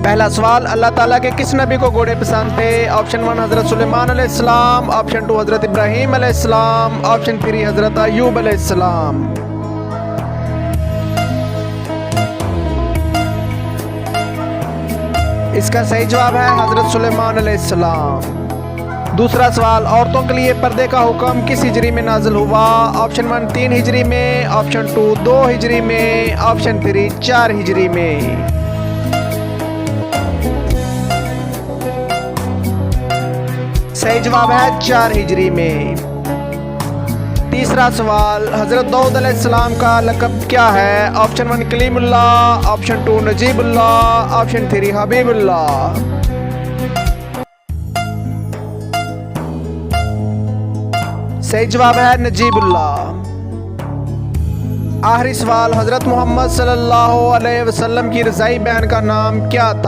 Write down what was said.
पहला सवाल, अल्लाह ताला के किस नबी को घोड़े पसंद थे? ऑप्शन 1 हज़रत सुलेमान अलैहिस्सलाम, ऑप्शन 2 हज़रत इब्राहीम अलैहिस्सलाम, ऑप्शन 3 हज़रत अय्यूब अलैहिस्सलाम। इसका सही जवाब है हज़रत सुलेमान अलैहिस्सलाम। दूसरा सवाल, औरतों के लिए पर्दे का हुक्म किस हिजरी में नाजिल हुआ? ऑप्शन 1 3 हिजरी में, ऑप्शन 2 2 हिजरी में, ऑप्शन 3 4 हिजरी में। सही जवाब है 4 हिजरी में। तीसरा सवाल, हज़रत दाऊद अलैहिस्सलाम का लक़ब क्या है? Option 1 Kalimullah, option 2 Najibullah, option 3 Habibullah. सही जवाब है नजीबुल्लाह। आखिरी सवाल, हज़रत मोहम्मद सल्लल्लाहु अलैहि वसल्लम की रज़ाई बहन का नाम क्या था?